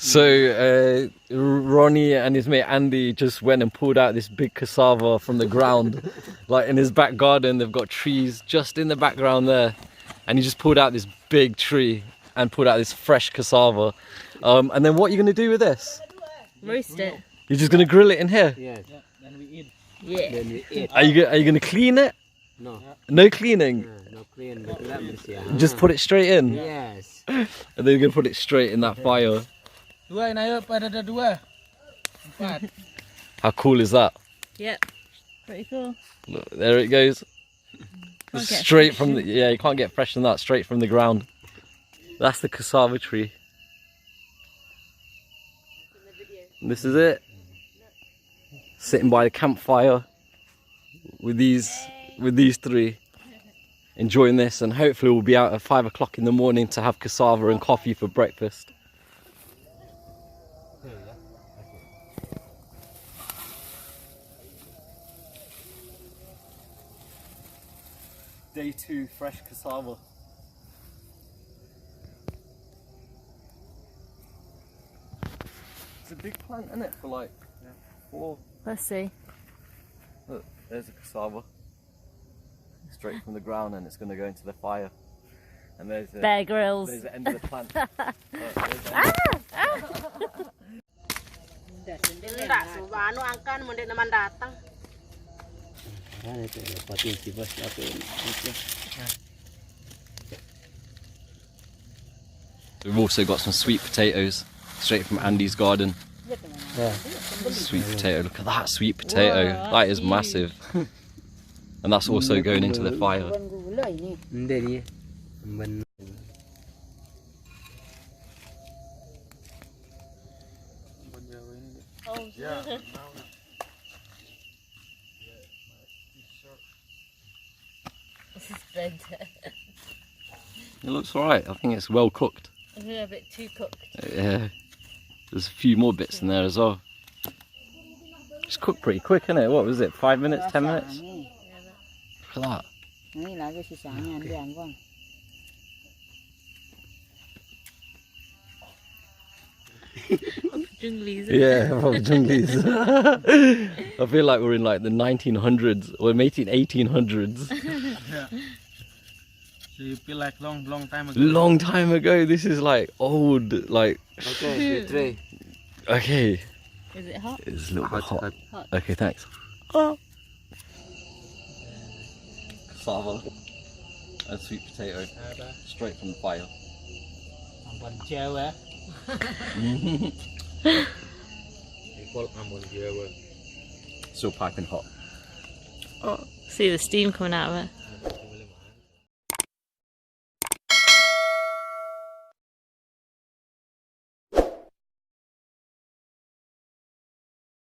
So Ronnie and his mate Andy just went and pulled out this big cassava from the ground. Like in his back garden, they've got trees just in the background there. And he just pulled out this big tree and pulled out this fresh cassava. And then what are you going to do with this? Roast it. You're just going to grill it in here? Yes. Then we eat. Yeah. Then we eat. Are you going to clean it? No. No cleaning? No clean. Just put it straight in? Yes. And then you're going to put it straight in that fire. How cool is that? Yep. Pretty cool. Look, there it goes. Straight from the, yeah, you can't get fresher than that, straight from the ground. That's the cassava tree. And this is it. Sitting by the campfire with these three, enjoying this, and hopefully we'll be out at 5 o'clock in the morning to have cassava and coffee for breakfast. Day 2, fresh cassava. It's a big plant, isn't it? For like 4. Let's see. Look, there's a cassava. Straight from the ground, and it's going to go into the fire. And there's the Bear Grylls. There's the end of the plant. We've also got some sweet potatoes straight from Andy's garden. Yeah. Sweet potato, look at that sweet potato. Whoa, that is massive. And that's also going into the fire. This is bent. It looks alright, I think it's well cooked. It's a bit too cooked. Yeah, there's a few more bits in there as well. It's cooked pretty quick, isn't it? What was it, 5 minutes, 10 minutes? Look at that. Yeah, from Junglies. I feel like we're in like the 1900s or maybe 1800s. Yeah. So you feel like long time ago. Long time ago. This is like old, like. Okay, three. Okay. Is it hot? It's a little bit hot. Hot. Okay, thanks. Oh. Cassava and sweet potato, straight from the fire. Still piping hot. Oh, see the steam coming out of it.